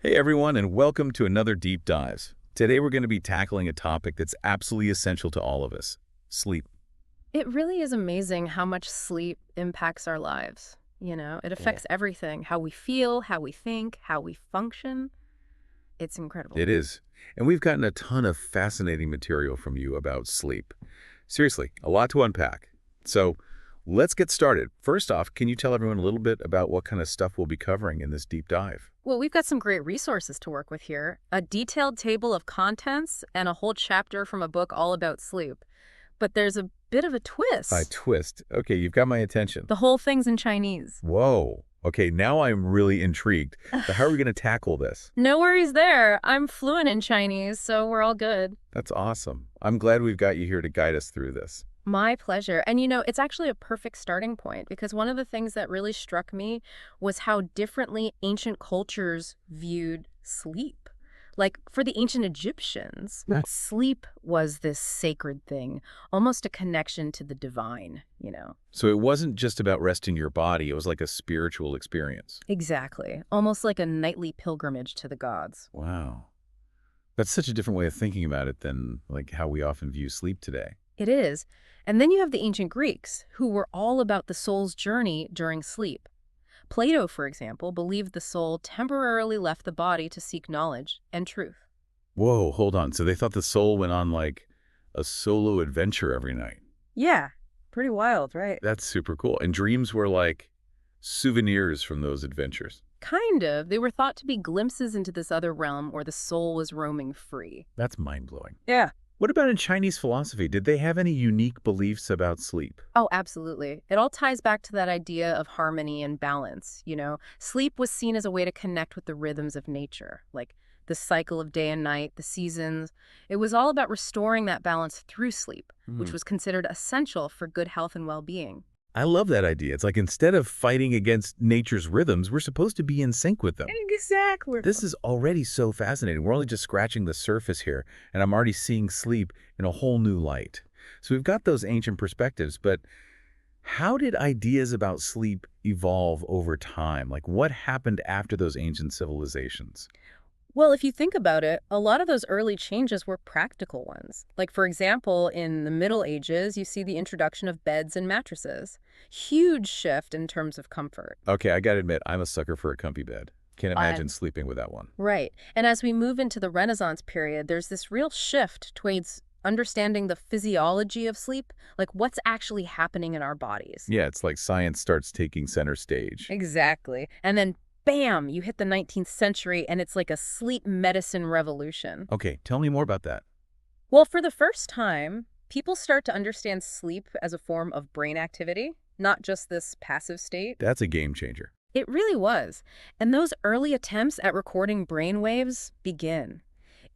Hey everyone, and welcome to another Deep Dives. Today we're going to be tackling a topic that's absolutely essential to all of us: sleep. It really is amazing how much sleep impacts our lives. It Yeah. affects everything, how we feel, how we think, how we function. It's It incredible. is. And we've gotten a ton of fascinating material from you about sleep. Seriously, a lot to unpack. So let's get started. First off, can you tell everyone a little bit about what kind of stuff we'll be covering in this deep dive? Well, we've got some great resources to work with here. A detailed table of contents and a whole chapter from a book all about sleep. But there's a bit of a I twist. twist. Okay, you've got my attention. The whole thing's in Chinese. Whoa. Okay, now I'm really intrigued. So how are we going to tackle this? No worries there. I'm fluent in Chinese, so we're all good. That's awesome. I'm glad we've got you here to guide us through this. My pleasure. And it's actually a perfect starting point because one of the things that really struck me was how differently ancient cultures viewed sleep. Like for the ancient Egyptians, Yeah. sleep was this sacred thing, almost a connection to the divine. So it wasn't just about resting your body, it was like a spiritual experience. Exactly. Almost like a nightly pilgrimage to the gods. Wow. That's such a different way of thinking about it than like how we often view sleep today. It is. And then you have the ancient Greeks, who were all about the soul's journey during sleep. Plato, for example, believed the soul temporarily left the body to seek knowledge and truth. Whoa, hold on. So they thought the soul went on like a solo adventure every night. Yeah, pretty wild, right? That's super cool. And dreams were like souvenirs from those adventures. Kind of. They were thought to be glimpses into this other realm where the soul was roaming free. That's mind-blowing. Yeah. What about in Chinese philosophy? Did they have any unique beliefs about sleep? Oh, absolutely. It all ties back to that idea of harmony and balance. Sleep was seen as a way to connect with the rhythms of nature, like the cycle of day and night, the seasons. It was all about restoring that balance through sleep, which was considered essential for good health and well-being. I love that idea. It's like instead of fighting against nature's rhythms, we're supposed to be in sync with them. Exactly. This is already so fascinating. We're only just scratching the surface here, and I'm already seeing sleep in a whole new light. So we've got those ancient perspectives, but how did ideas about sleep evolve over time? Like what happened after those ancient civilizations? Well, if you think about it, a lot of those early changes were practical ones. Like, for example, in the Middle Ages, you see the introduction of beds and mattresses. Huge shift in terms of comfort. Okay, I gotta admit, I'm a sucker for a comfy bed. Can't imagine I'm sleeping without one. right. And as we move into the Renaissance period, there's this real shift towards understanding the physiology of sleep, like what's actually happening in our bodies. Yeah, it's like science starts taking center stage. Exactly. And then, bam, you hit the 19th century, and it's like a sleep medicine revolution. Okay, tell me more about that. Well, for the first time, people start to understand sleep as a form of brain activity, not just this passive state. That's a game changer. It really was. And those early attempts at recording brain waves begin.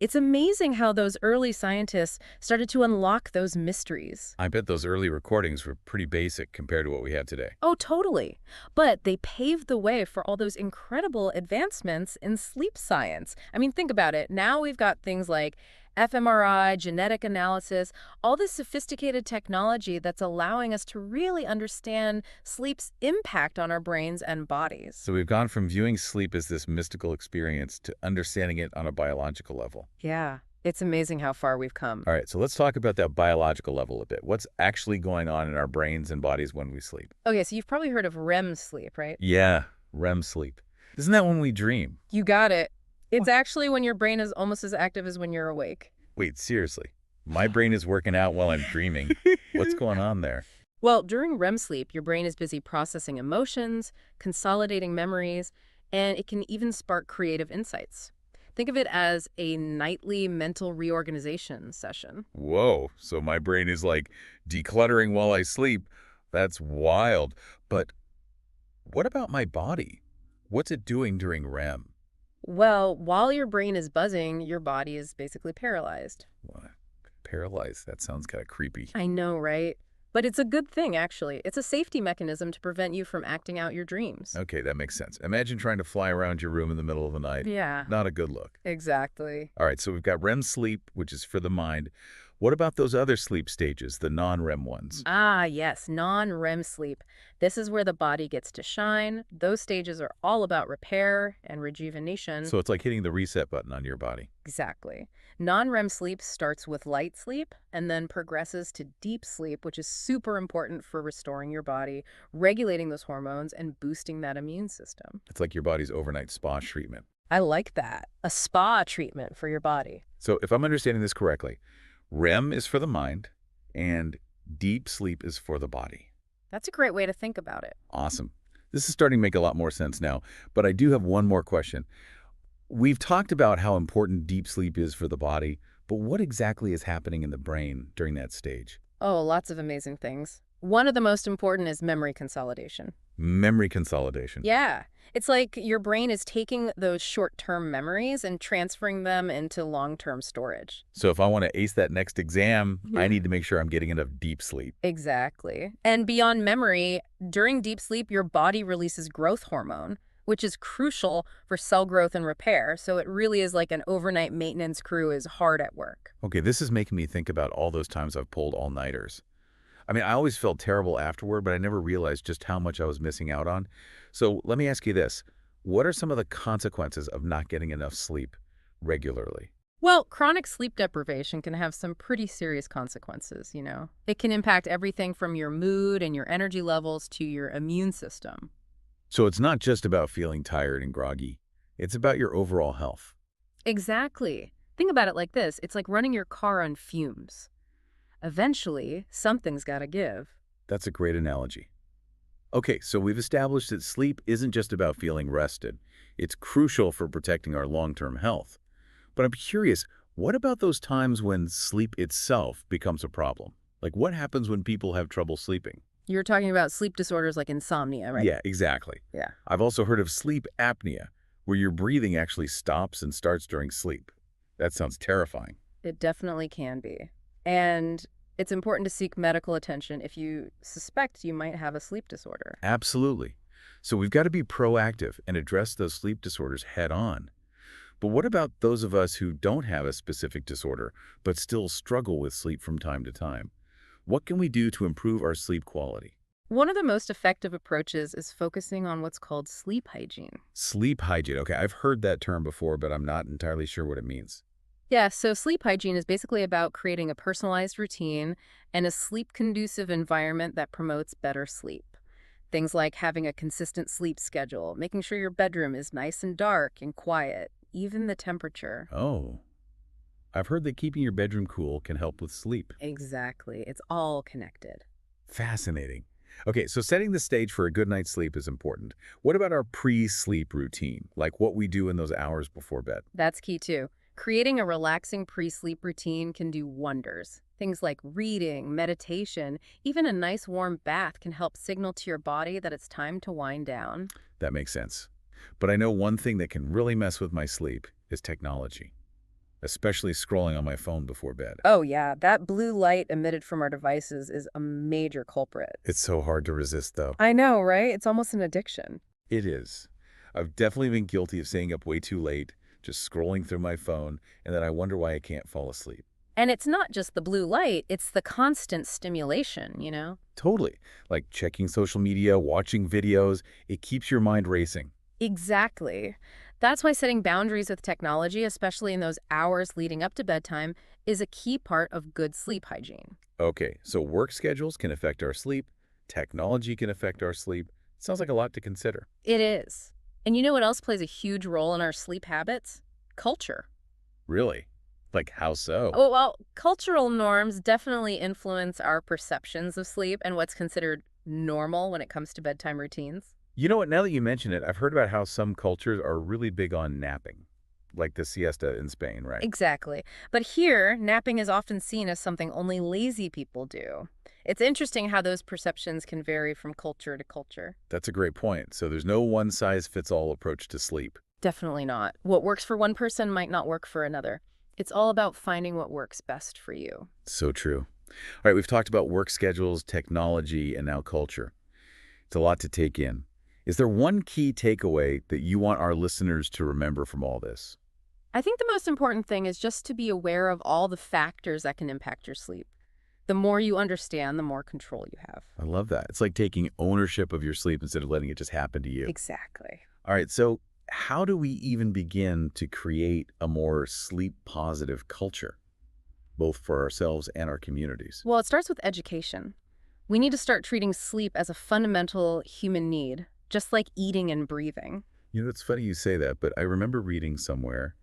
It's amazing how those early scientists started to unlock those mysteries. I bet those early recordings were pretty basic compared to what we have today. Oh, totally. But they paved the way for all those incredible advancements in sleep science. I mean, think about it. Now we've got things like fMRI, genetic analysis, all this sophisticated technology that's allowing us to really understand sleep's impact on our brains and bodies. So we've gone from viewing sleep as this mystical experience to understanding it on a biological level. Yeah, it's amazing how far we've come. All right, so let's talk about that biological level a bit. What's actually going on in our brains and bodies when we sleep? Okay, so you've probably heard of REM sleep, right? Yeah, REM sleep. Isn't that when we dream? You got it. It's actually when your brain is almost as active as when you're awake. Wait, seriously. My brain is working out while I'm dreaming. What's going on there? Well, during REM sleep, your brain is busy processing emotions, consolidating memories, and it can even spark creative insights. Think of it as a nightly mental reorganization session. Whoa, so my brain is like decluttering while I sleep. That's wild. But what about my body? What's it doing during REM? Well, while your brain is buzzing, your body is basically paralyzed. What? Paralyzed? That sounds kind of creepy. I know, right? But it's a good thing, actually. It's a safety mechanism to prevent you from acting out your dreams. Okay, that makes sense. Imagine trying to fly around your room in the middle of the night. Yeah, Not a good look. exactly. All right, so we've got REM sleep, which is for the mind. What about those other sleep stages, the non-REM ones? Ah, yes, non-REM sleep. This is where the body gets to shine. Those stages are all about repair and rejuvenation. So it's like hitting the reset button on your body. Exactly. Non-REM sleep starts with light sleep and then progresses to deep sleep, which is super important for restoring your body, regulating those hormones, and boosting that immune system. It's like your body's overnight spa treatment. I like that. A spa treatment for your body. So if I'm understanding this correctly, REM is for the mind and deep sleep is for the body. That's a great way to think about it. Awesome. This is starting to make a lot more sense now, but I do have one more question. We've talked about how important deep sleep is for the body, but what exactly is happening in the brain during that stage? Oh, lots of amazing things. One of the most important is memory consolidation. Memory consolidation. Yeah. It's like your brain is taking those short-term memories and transferring them into long-term storage. So if I want to ace that next exam, I need to make sure I'm getting enough deep sleep. Exactly. And beyond memory, during deep sleep, your body releases growth hormone, which is crucial for cell growth and repair. So it really is like an overnight maintenance crew is hard at work. Okay, this is making me think about all those times I've pulled all-nighters. I mean, I always felt terrible afterward, but I never realized just how much I was missing out on. So let me ask you this. What are some of the consequences of not getting enough sleep regularly? Well, chronic sleep deprivation can have some pretty serious consequences. It can impact everything from your mood and your energy levels to your immune system. So it's not just about feeling tired and groggy. It's about your overall health. Exactly. Think about it like this. It's like running your car on fumes. Eventually, something's got to give. That's a great analogy. Okay, so we've established that sleep isn't just about feeling rested. It's crucial for protecting our long-term health. But I'm curious, what about those times when sleep itself becomes a problem? Like what happens when people have trouble sleeping? You're talking about sleep disorders like insomnia, right? Yeah, exactly. Yeah. I've also heard of sleep apnea, where your breathing actually stops and starts during sleep. That sounds terrifying. It definitely can be. And it's important to seek medical attention if you suspect you might have a sleep disorder. Absolutely. So we've got to be proactive and address those sleep disorders head on. But what about those of us who don't have a specific disorder, but still struggle with sleep from time to time? What can we do to improve our sleep quality? One of the most effective approaches is focusing on what's called sleep hygiene. Sleep hygiene. Okay, I've heard that term before, but I'm not entirely sure what it means. Yeah, so sleep hygiene is basically about creating a personalized routine and a sleep-conducive environment that promotes better sleep. Things like having a consistent sleep schedule, making sure your bedroom is nice and dark and quiet, even the temperature. Oh, I've heard that keeping your bedroom cool can help with sleep. Exactly. It's all connected. Fascinating. Okay, so setting the stage for a good night's sleep is important. What about our pre-sleep routine, like what we do in those hours before bed? That's key too. Creating a relaxing pre-sleep routine can do wonders. Things like reading, meditation, even a nice warm bath can help signal to your body that it's time to wind down. That makes sense. But I know one thing that can really mess with my sleep is technology, especially scrolling on my phone before bed. Oh yeah, that blue light emitted from our devices is a major culprit. It's so hard to resist, though. I know, right? It's almost an addiction. It is. I've definitely been guilty of staying up way too late, just scrolling through my phone, and then I wonder why I can't fall asleep. And it's not just the blue light, it's the constant stimulation. Totally. Like checking social media, watching videos, it keeps your mind racing. Exactly. That's why setting boundaries with technology, especially in those hours leading up to bedtime, is a key part of good sleep hygiene. Okay, so work schedules can affect our sleep, technology can affect our sleep. Sounds like a lot to consider. It is. And you know what else plays a huge role in our sleep habits? Culture. Really? Like how so? Oh, well, cultural norms definitely influence our perceptions of sleep and what's considered normal when it comes to bedtime routines. You know what, now that you mention it, I've heard about how some cultures are really big on napping, like the siesta in Spain, right? Exactly. But here, napping is often seen as something only lazy people do. It's interesting how those perceptions can vary from culture to culture. That's a great point. So there's no one-size-fits-all approach to sleep. Definitely not. What works for one person might not work for another. It's all about finding what works best for you. So true. All right, we've talked about work schedules, technology, and now culture. It's a lot to take in. Is there one key takeaway that you want our listeners to remember from all this? I think the most important thing is just to be aware of all the factors that can impact your sleep. The more you understand, the more control you have. I love that. It's like taking ownership of your sleep instead of letting it just happen to you. Exactly. All right, so how do we even begin to create a more sleep-positive culture, both for ourselves and our communities? Well, it starts with education. We need to start treating sleep as a fundamental human need, just like eating and breathing. You know, it's funny you say that, but I remember reading somewhere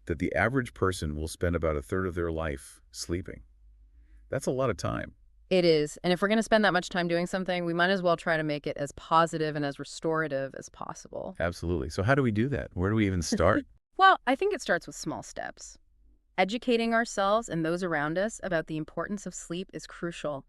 that the average person will spend about a third of their life sleeping. That's a lot of time. It is. And if we're going to spend that much time doing something, we might as well try to make it as positive and as restorative as possible. Absolutely. So how do we do that? Where do we even start? Well, I think it starts with small steps. Educating ourselves and those around us about the importance of sleep is crucial.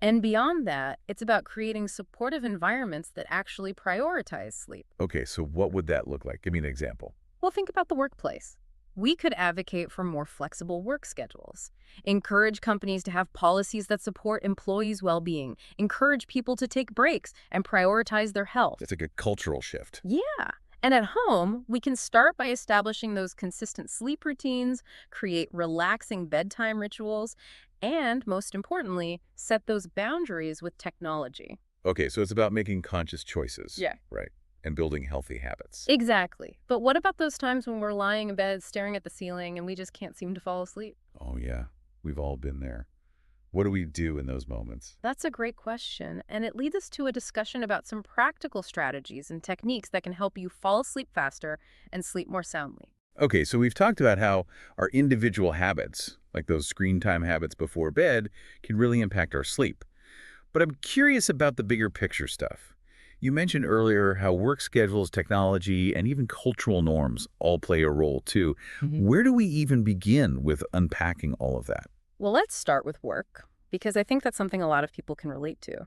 And beyond that, it's about creating supportive environments that actually prioritize sleep. Okay, so what would that look like? Give me an example. Well, think about the workplace. We could advocate for more flexible work schedules, encourage companies to have policies that support employees' well-being, encourage people to take breaks and prioritize their health. It's like a cultural shift. Yeah. And at home, we can start by establishing those consistent sleep routines, create relaxing bedtime rituals, and most importantly, set those boundaries with technology. Okay, so it's about making conscious choices. Yeah. Right. And building healthy habits. Exactly. But what about those times when we're lying in bed staring at the ceiling and we just can't seem to fall asleep? Oh, yeah. We've all been there. What do we do in those moments? That's a great question, and it leads us to a discussion about some practical strategies and techniques that can help you fall asleep faster and sleep more soundly. Okay, so we've talked about how our individual habits, like those screen time habits before bed, can really impact our sleep. But I'm curious about the bigger picture stuff. You mentioned earlier how work schedules, technology, and even cultural norms all play a role too. Where do we even begin with unpacking all of that? Well, let's start with work, because I think that's something a lot of people can relate to.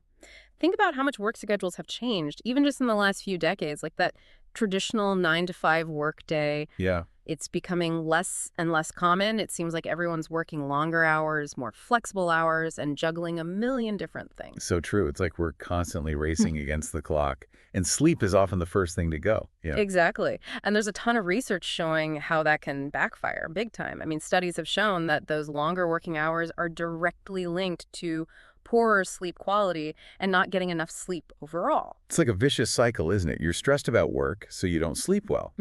Think about how much work schedules have changed, even just in the last few decades, like that traditional 9 to 5 work day. Yeah. It's becoming less and less common. It seems like everyone's working longer hours, more flexible hours, and juggling a million different things. So true. It's like we're constantly racing against the clock, and sleep is often the first thing to go. Yeah. Exactly. And there's a ton of research showing how that can backfire big time. I mean, studies have shown that those longer working hours are directly linked to poorer sleep quality and not getting enough sleep overall. It's like a vicious cycle, isn't it? You're stressed about work, so you don't sleep well.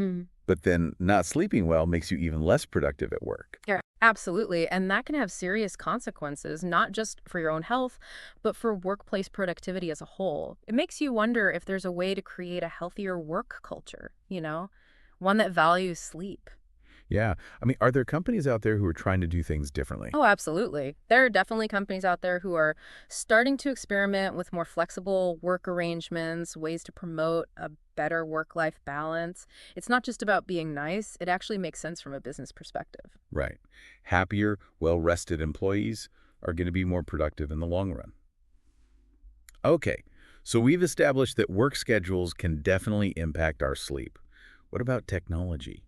But then not sleeping well makes you even less productive at work. Yeah, absolutely. And that can have serious consequences, not just for your own health, but for workplace productivity as a whole. It makes you wonder if there's a way to create a healthier work culture, one that values sleep. Yeah. I mean, are there companies out there who are trying to do things differently? Oh, absolutely. There are definitely companies out there who are starting to experiment with more flexible work arrangements, ways to promote a better work-life balance. It's not just about being nice. It actually makes sense from a business perspective. Right. Happier, well-rested employees are going to be more productive in the long run. Okay. So we've established that work schedules can definitely impact our sleep. What about technology?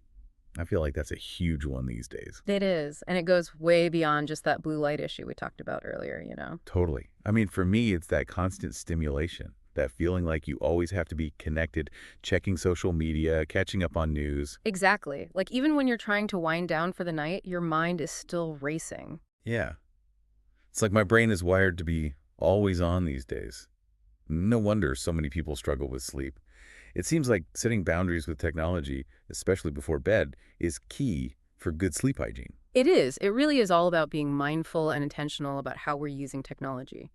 I feel like that's a huge one these days. It is, and it goes way beyond just that blue light issue we talked about earlier, Totally. I mean, for me, it's that constant stimulation, that feeling like you always have to be connected, checking social media, catching up on news. Exactly. Like even when you're trying to wind down for the night, your mind is still racing. Yeah. It's like my brain is wired to be always on these days. No wonder so many people struggle with sleep. It seems like setting boundaries with technology, especially before bed, is key for good sleep hygiene. It is. It really is all about being mindful and intentional about how we're using technology.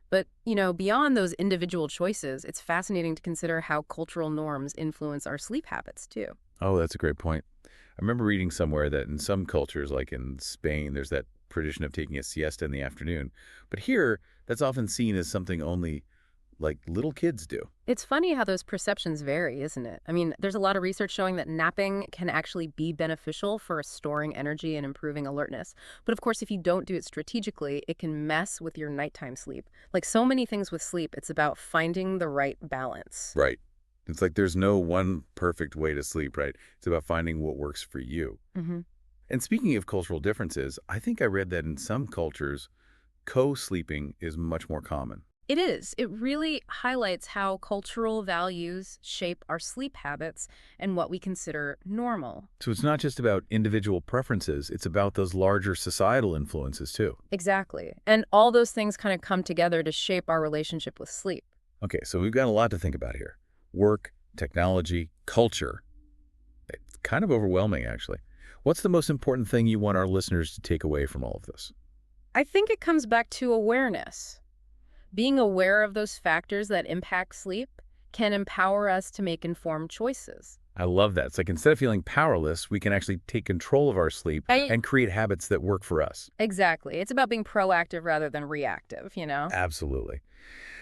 But, beyond those individual choices, it's fascinating to consider how cultural norms influence our sleep habits, too. Oh, that's a great point. I remember reading somewhere that in some cultures, like in Spain, there's that tradition of taking a siesta in the afternoon. But here, that's often seen as something only like little kids do. It's funny how those perceptions vary, isn't it? I mean, there's a lot of research showing that napping can actually be beneficial for restoring energy and improving alertness. But of course, if you don't do it strategically, it can mess with your nighttime sleep. Like so many things with sleep, it's about finding the right balance. Right. It's like there's no one perfect way to sleep, right? It's about finding what works for you. And speaking of cultural differences, I think I read that in some cultures, co-sleeping is much more common. It is. It really highlights how cultural values shape our sleep habits and what we consider normal. So it's not just about individual preferences, it's about those larger societal influences too. Exactly. And all those things kind of come together to shape our relationship with sleep. Okay, so we've got a lot to think about here. Work, technology, culture. It's kind of overwhelming, actually. What's the most important thing you want our listeners to take away from all of this? I think it comes back to awareness. Being aware of those factors that impact sleep can empower us to make informed choices. I love that. It's like instead of feeling powerless, we can actually take control of our sleep and create habits that work for us. Exactly. It's about being proactive rather than reactive, you know? Absolutely.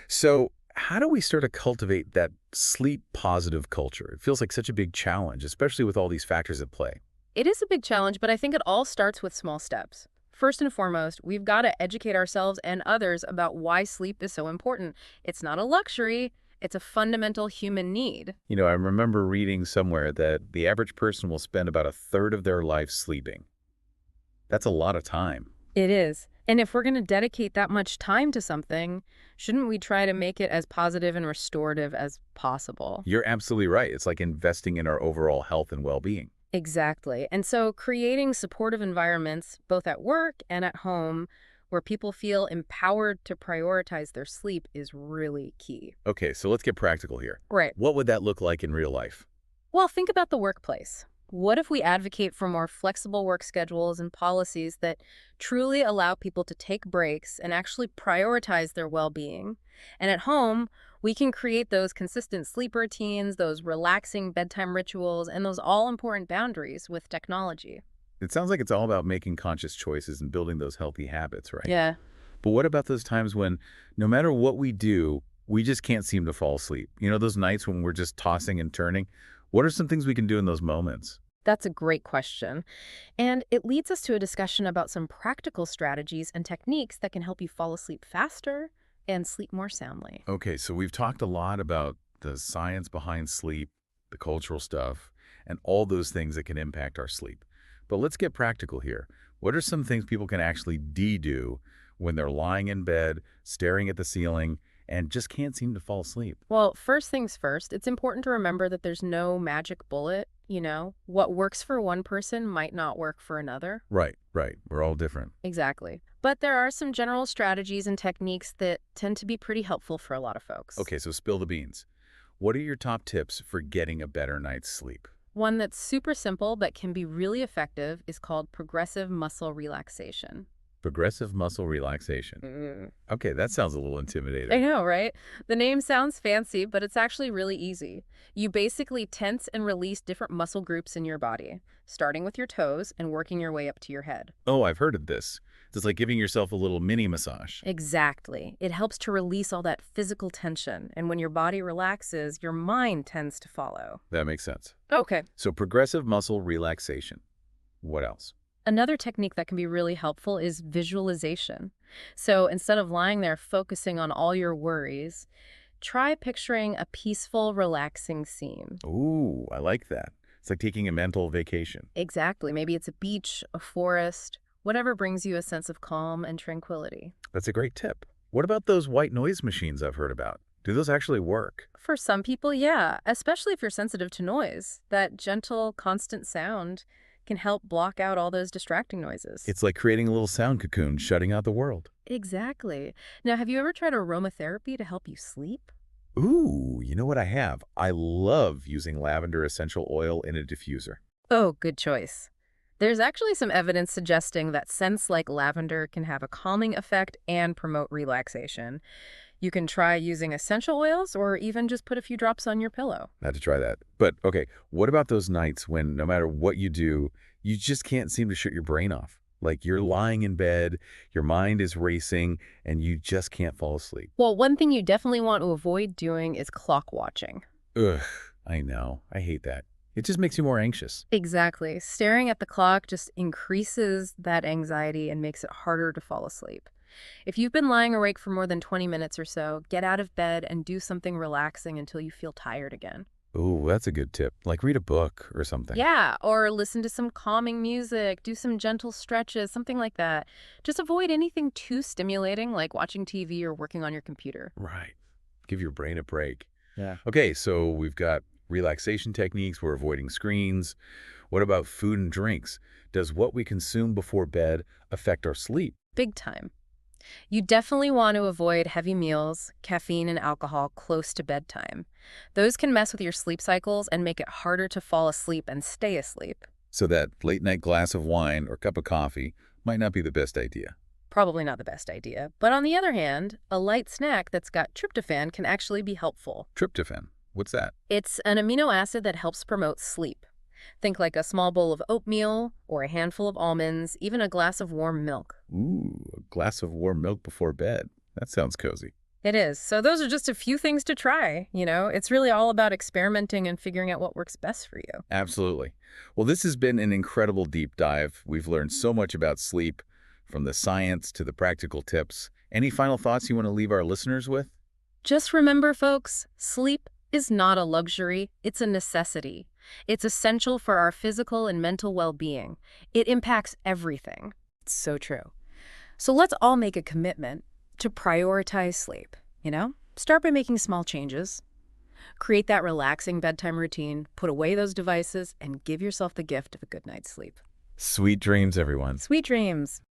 So how do we start to cultivate that sleep-positive culture? It feels like such a big challenge, especially with all these factors at play. It is a big challenge, but I think it all starts with small steps. First and foremost, we've got to educate ourselves and others about why sleep is so important. It's not a luxury, it's a fundamental human need. You know, I remember reading somewhere that the average person will spend about a third of their life sleeping. That's a lot of time. It is. And if we're going to dedicate that much time to something, shouldn't we try to make it as positive and restorative as possible? You're absolutely right. It's like investing in our overall health and well-being. Exactly. And so creating supportive environments, both at work and at home, where people feel empowered to prioritize their sleep is really key. Okay, so let's get practical here. Right. What would that look like in real life? Well, think about the workplace. What if we advocate for more flexible work schedules and policies that truly allow people to take breaks and actually prioritize their well-being? And at home, we can create those consistent sleep routines, those relaxing bedtime rituals, and those all-important boundaries with technology. It sounds like it's all about making conscious choices and building those healthy habits, right? Yeah. But what about those times when no matter what we do, we just can't seem to fall asleep? You know, those nights when we're just tossing and turning? What are some things we can do in those moments? That's a great question. And it leads us to a discussion about some practical strategies and techniques that can help you fall asleep faster and sleep more soundly. Okay, so we've talked a lot about the science behind sleep, the cultural stuff, and all those things that can impact our sleep. But let's get practical here. What are some things people can actually do when they're lying in bed, staring at the ceiling, and just can't seem to fall asleep? Well, first things first, it's important to remember that there's no magic bullet, you know? What works for one person might not work for another. Right. We're all different. Exactly. But there are some general strategies and techniques that tend to be pretty helpful for a lot of folks. Okay, so spill the beans. What are your top tips for getting a better night's sleep? One that's super simple but can be really effective is called progressive muscle relaxation. Progressive muscle relaxation. Okay, that sounds a little intimidating. I know, right? The name sounds fancy, but it's actually really easy. You basically tense and release different muscle groups in your body, starting with your toes and working your way up to your head. Oh, I've heard of this. It's like giving yourself a little mini massage. Exactly. It helps to release all that physical tension, and when your body relaxes, your mind tends to follow. That makes sense. Okay. So progressive muscle relaxation. What else? Another technique that can be really helpful is visualization. So instead of lying there focusing on all your worries, try picturing a peaceful, relaxing scene. Ooh, I like that. It's like taking a mental vacation. Exactly. Maybe it's a beach, a forest, whatever brings you a sense of calm and tranquility. That's a great tip. What about those white noise machines I've heard about? Do those actually work? For some people, yeah, especially if you're sensitive to noise. That gentle, constant sound can help block out all those distracting noises. It's like creating a little sound cocoon, shutting out the world. Exactly. Now, have you ever tried aromatherapy to help you sleep? Ooh, you know what I have? I love using lavender essential oil in a diffuser. Oh, good choice. There's actually some evidence suggesting that scents like lavender can have a calming effect and promote relaxation. You can try using essential oils or even just put a few drops on your pillow. I had to try that. But okay, what about those nights when no matter what you do, you just can't seem to shut your brain off? Like you're lying in bed, your mind is racing, and you just can't fall asleep. Well, one thing you definitely want to avoid doing is clock watching. Ugh, I know. I hate that. It just makes you more anxious. Exactly. Staring at the clock just increases that anxiety and makes it harder to fall asleep. If you've been lying awake for more than 20 minutes or so, get out of bed and do something relaxing until you feel tired again. Ooh, that's a good tip. Like read a book or something. Yeah, or listen to some calming music, do some gentle stretches, something like that. Just avoid anything too stimulating, like watching TV or working on your computer. Right. Give your brain a break. Yeah. Okay, so we've got relaxation techniques. We're avoiding screens. What about food and drinks? Does what we consume before bed affect our sleep? Big time. You definitely want to avoid heavy meals, caffeine, and alcohol close to bedtime. Those can mess with your sleep cycles and make it harder to fall asleep and stay asleep. So that late night glass of wine or cup of coffee might not be the best idea. Probably not the best idea. But on the other hand, a light snack that's got tryptophan can actually be helpful. Tryptophan. What's that? It's an amino acid that helps promote sleep. Think like a small bowl of oatmeal or a handful of almonds, even a glass of warm milk. Ooh, a glass of warm milk before bed. That sounds cozy. It is. So those are just a few things to try, It's really all about experimenting and figuring out what works best for you. Absolutely. Well, this has been an incredible deep dive. We've learned so much about sleep, from the science to the practical tips. Any final thoughts you want to leave our listeners with? Just remember, folks, sleep is not a luxury, it's a necessity. It's essential for our physical and mental well-being. It impacts everything. It's so true. So let's all make a commitment to prioritize sleep, Start by making small changes. Create that relaxing bedtime routine, put away those devices, and give yourself the gift of a good night's sleep. Sweet dreams, everyone. Sweet dreams.